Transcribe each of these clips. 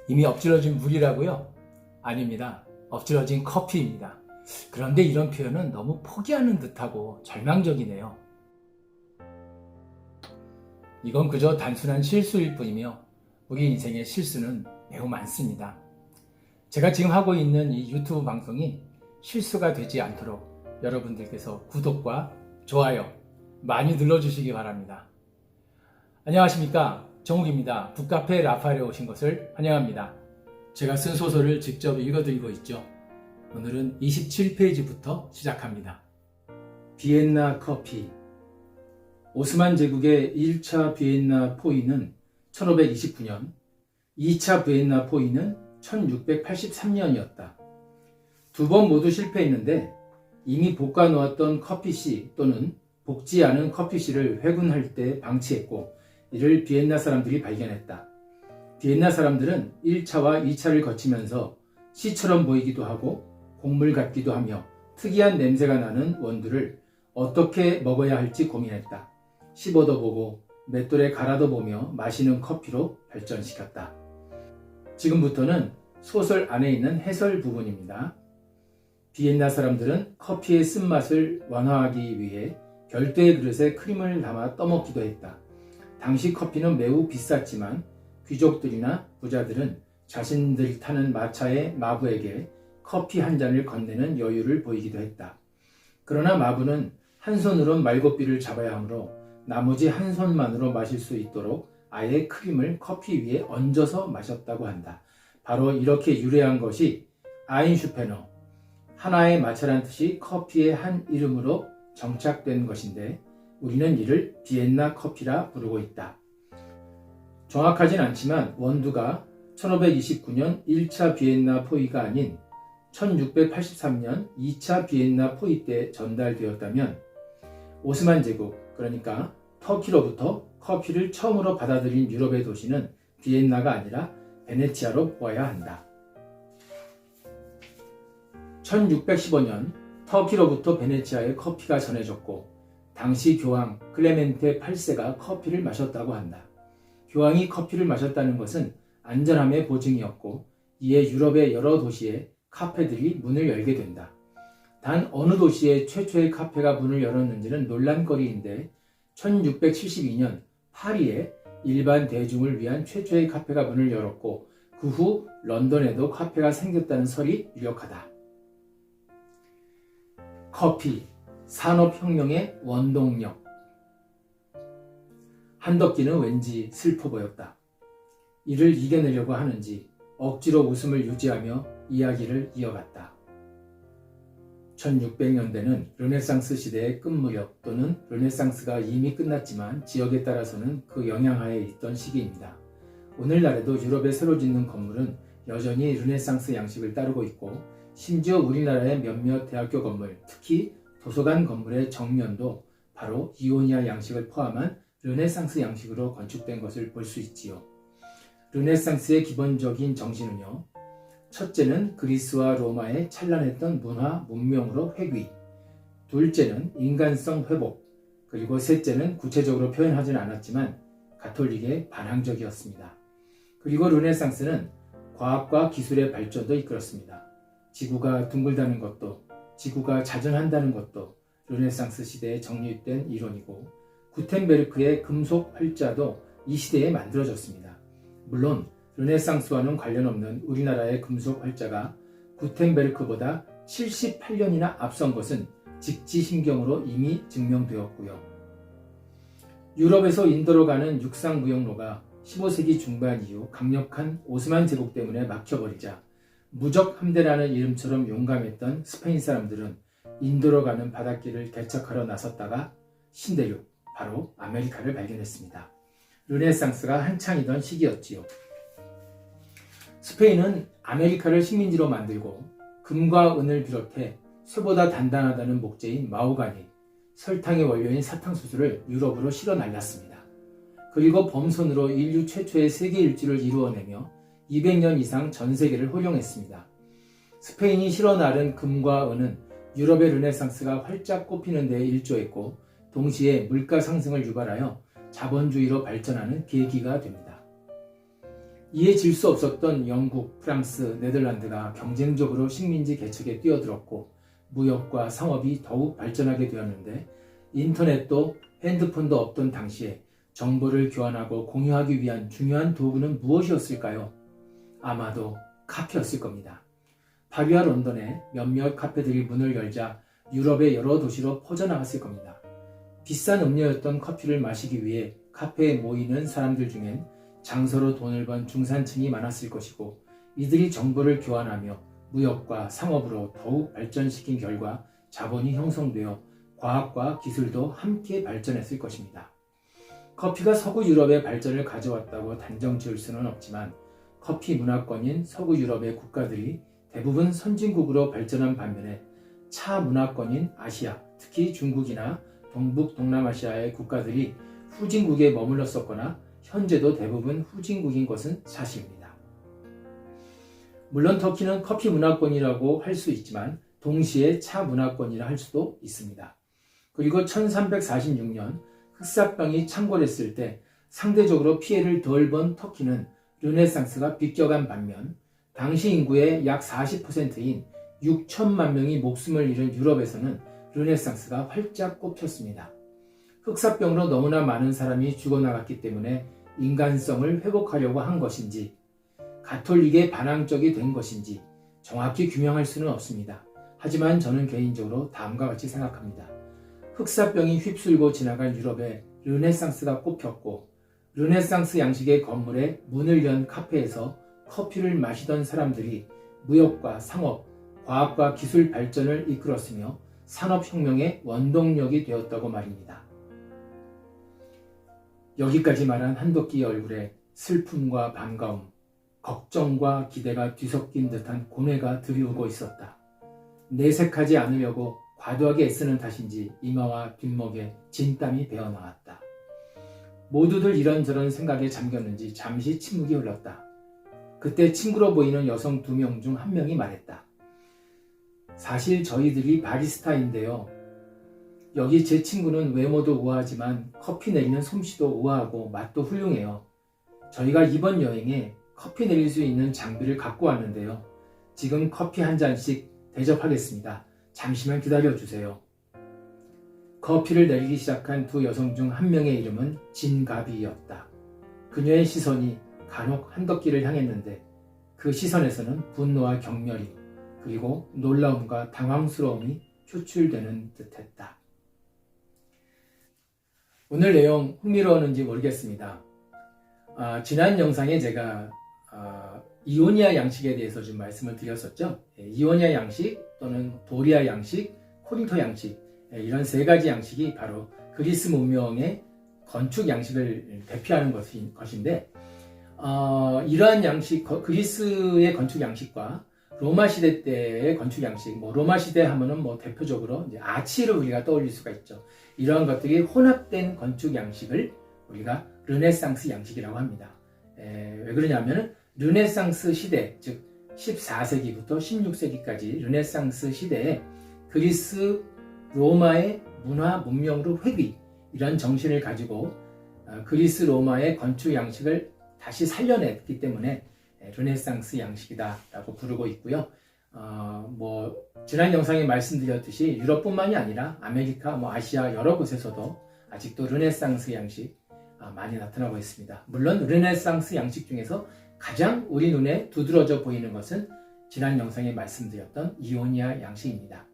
이미 엎질러진 물이라고요? 아닙니다. 엎질러진 커피입니다. 그런데 이런 표현은 너무 포기하는 듯하고 절망적이네요. 이건 그저 단순한 실수일 뿐이며 우리 인생의 실수는 매우 많습니다. 제가 지금 하고 있는 이 유튜브 방송이 실수가 되지 않도록 여러분들께서 구독과 좋아요 많이 눌러주시기 바랍니다. 안녕하십니까, 정욱입니다. 북카페 라파엘에 오신 것을 환영합니다. 제가 쓴 소설을 직접 읽어드리고 있죠. 오늘은 27페이지부터 시작합니다. 비엔나 커피. 오스만 제국의 1차 비엔나 포위는 1529년, 2차 비엔나 포위는 1683년이었다. 두 번 모두 실패했는데 이미 볶아 놓았던 커피씨 또는 볶지 않은 커피씨를 회군할 때 방치했고, 이를 비엔나 사람들이 발견했다. 비엔나 사람들은 1차와 2차를 거치면서 씨처럼 보이기도 하고 곡물 같기도 하며 특이한 냄새가 나는 원두를 어떻게 먹어야 할지 고민했다. 씹어도 보고 맷돌에 갈아도 보며 마시는 커피로 발전시켰다. 지금부터는 소설 안에 있는 해설 부분입니다. 비엔나 사람들은 커피의 쓴맛을 완화하기 위해 별도의 그릇에 크림을 담아 떠먹기도 했다. 당시 커피는 매우 비쌌지만 귀족들이나 부자들은 자신들 타는 마차의 마부에게 커피 한 잔을 건네는 여유를 보이기도 했다. 그러나 마부는 한 손으로 말고비를 잡아야 하므로 나머지 한 손만으로 마실 수 있도록 아예 크림을 커피 위에 얹어서 마셨다고 한다. 바로 이렇게 유래한 것이 아인슈페너, 하나의 마차란 뜻이 커피의 한 이름으로 정착된 것인데, 우리는 이를 비엔나 커피라 부르고 있다. 정확하진 않지만 원두가 1529년 1차 비엔나 포위가 아닌 1683년 2차 비엔나 포위 때 전달되었다면 오스만 제국, 그러니까 터키로부터 커피를 처음으로 받아들인 유럽의 도시는 비엔나가 아니라 베네치아로 보아야 한다. 1615년 터키로부터 베네치아에 커피가 전해졌고, 당시 교황 클레멘테 8세가 커피를 마셨다고 한다. 교황이 커피를 마셨다는 것은 안전함의 보증이었고, 이에 유럽의 여러 도시에 카페들이 문을 열게 된다. 단 어느 도시에 최초의 카페가 문을 열었는지는 논란거리인데 1672년 파리에 일반 대중을 위한 최초의 카페가 문을 열었고, 그 후 런던에도 카페가 생겼다는 설이 유력하다. 커피, 산업혁명의 원동력. 한덕기는 왠지 슬퍼 보였다. 이를 이겨내려고 하는지 억지로 웃음을 유지하며 이야기를 이어갔다. 1600년대는 르네상스 시대의 끝무렵 또는 르네상스가 이미 끝났지만 지역에 따라서는 그 영향하에 있던 시기입니다. 오늘날에도 유럽에 새로 짓는 건물은 여전히 르네상스 양식을 따르고 있고, 심지어 우리나라의 몇몇 대학교 건물, 특히 도서관 건물의 정면도 바로 이오니아 양식을 포함한 르네상스 양식으로 건축된 것을 볼 수 있지요. 르네상스의 기본적인 정신은요, 첫째는 그리스와 로마의 찬란했던 문화, 문명으로 회귀, 둘째는 인간성 회복, 그리고 셋째는 구체적으로 표현하지는 않았지만 가톨릭의 반항적이었습니다. 그리고 르네상스는 과학과 기술의 발전도 이끌었습니다. 지구가 둥글다는 것도, 지구가 자전한다는 것도 르네상스 시대에 정립된 이론이고, 구텐베르크의 금속 활자도 이 시대에 만들어졌습니다. 물론 르네상스와는 관련 없는 우리나라의 금속 활자가 구텐베르크보다 78년이나 앞선 것은 직지신경으로 이미 증명되었고요. 유럽에서 인도로 가는 육상무역로가 15세기 중반 이후 강력한 오스만 제국 때문에 막혀버리자 무적 함대라는 이름처럼 용감했던 스페인 사람들은 인도로 가는 바닷길을 개척하러 나섰다가 신대륙, 바로 아메리카를 발견했습니다. 르네상스가 한창이던 시기였지요. 스페인은 아메리카를 식민지로 만들고 금과 은을 비롯해 쇠보다 단단하다는 목재인 마호가니, 설탕의 원료인 사탕수수를 유럽으로 실어 날렸습니다. 그리고 범선으로 인류 최초의 세계 일주를 이루어내며 200년 이상 전 세계를 호령했습니다. 스페인이 실어 나른 금과 은은 유럽의 르네상스가 활짝 꽃피는 데 일조했고, 동시에 물가 상승을 유발하여 자본주의로 발전하는 계기가 됩니다. 이에 질 수 없었던 영국, 프랑스, 네덜란드가 경쟁적으로 식민지 개척에 뛰어들었고 무역과 상업이 더욱 발전하게 되었는데 인터넷도 핸드폰도 없던 당시에 정보를 교환하고 공유하기 위한 중요한 도구는 무엇이었을까요? 아마도 카페였을 겁니다. 파리와 런던에 몇몇 카페들이 문을 열자 유럽의 여러 도시로 퍼져나갔을 겁니다. 비싼 음료였던 커피를 마시기 위해 카페에 모이는 사람들 중엔 장서로 돈을 번 중산층이 많았을 것이고 이들이 정보를 교환하며 무역과 상업으로 더욱 발전시킨 결과 자본이 형성되어 과학과 기술도 함께 발전했을 것입니다. 커피가 서구 유럽의 발전을 가져왔다고 단정 지을 수는 없지만 커피 문화권인 서구 유럽의 국가들이 대부분 선진국으로 발전한 반면에 차 문화권인 아시아, 특히 중국이나 동북 동남아시아의 국가들이 후진국에 머물렀었거나 현재도 대부분 후진국인 것은 사실입니다. 물론 터키는 커피 문화권이라고 할 수 있지만 동시에 차 문화권이라 할 수도 있습니다. 그리고 1346년 흑사병이 창궐했을 때 상대적으로 피해를 덜 본 터키는 르네상스가 비껴간 반면 당시 인구의 약 40%인 6천만 명이 목숨을 잃은 유럽에서는 르네상스가 활짝 꼽혔습니다. 흑사병으로 너무나 많은 사람이 죽어나갔기 때문에 인간성을 회복하려고 한 것인지 가톨릭에 반항적이 된 것인지 정확히 규명할 수는 없습니다. 하지만 저는 개인적으로 다음과 같이 생각합니다. 흑사병이 휩쓸고 지나간 유럽에 르네상스가 꼽혔고 르네상스 양식의 건물에 문을 연 카페에서 커피를 마시던 사람들이 무역과 상업, 과학과 기술 발전을 이끌었으며 산업혁명의 원동력이 되었다고 말입니다. 여기까지 말한 한덕기의 얼굴에 슬픔과 반가움, 걱정과 기대가 뒤섞인 듯한 고뇌가 드리우고 있었다. 내색하지 않으려고 과도하게 애쓰는 탓인지 이마와 뒷목에 진땀이 배어나왔다. 모두들 이런저런 생각에 잠겼는지 잠시 침묵이 흘렀다. 그때 친구로 보이는 여성 2명 중 1명이 말했다. 사실 저희들이 바리스타인데요. 여기 제 친구는 외모도 우아하지만 커피 내리는 솜씨도 우아하고 맛도 훌륭해요. 저희가 이번 여행에 커피 내릴 수 있는 장비를 갖고 왔는데요. 지금 커피 한 잔씩 대접하겠습니다. 잠시만 기다려주세요. 커피를 내리기 시작한 2 여성 중 1명의 이름은 진가비였다. 그녀의 시선이 간혹 한덕기를 향했는데 그 시선에서는 분노와 경멸이 그리고 놀라움과 당황스러움이 표출되는 듯했다. 오늘 내용 흥미로웠는지 모르겠습니다. 지난 영상에 제가 이오니아 양식에 대해서 좀 말씀을 드렸었죠. 이오니아 양식 또는 도리아 양식, 코린토 양식 이런 3가지 양식이 바로 그리스 문명의 건축 양식을 대표하는 것인데 이러한 양식, 그리스의 건축 양식과 로마 시대 때의 건축 양식, 로마 시대 하면은 대표적으로 이제 아치를 우리가 떠올릴 수가 있죠. 이러한 것들이 혼합된 건축 양식을 우리가 르네상스 양식이라고 합니다. 왜 그러냐면은 르네상스 시대, 즉 14세기부터 16세기까지 르네상스 시대에 그리스, 로마의 문화, 문명으로 회귀 이런 정신을 가지고 그리스, 로마의 건축 양식을 다시 살려냈기 때문에 르네상스 양식이다라고 부르고 있고요. 지난 영상에 말씀드렸듯이 유럽뿐만이 아니라 아메리카, 아시아 여러 곳에서도 아직도 르네상스 양식 많이 나타나고 있습니다. 물론 르네상스 양식 중에서 가장 우리 눈에 두드러져 보이는 것은 지난 영상에 말씀드렸던 이오니아 양식입니다.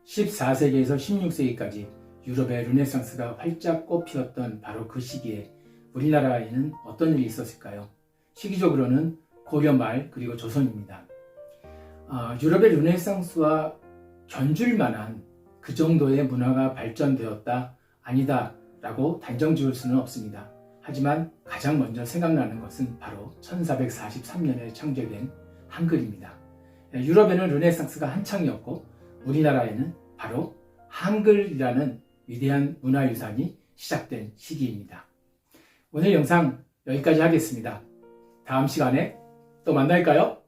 14세기에서 16세기까지 유럽의 르네상스가 활짝 꽃피었던 바로 그 시기에 우리나라에는 어떤 일이 있었을까요? 시기적으로는 고려 말 그리고 조선입니다. 유럽의 르네상스와 견줄 만한 그 정도의 문화가 발전되었다 아니다 라고 단정 지을 수는 없습니다. 하지만 가장 먼저 생각나는 것은 바로 1443년에 창제된 한글입니다. 유럽에는 르네상스가 한창이었고 우리나라에는 바로 한글이라는 위대한 문화유산이 시작된 시기입니다. 오늘 영상 여기까지 하겠습니다. 다음 시간에 또 만날까요?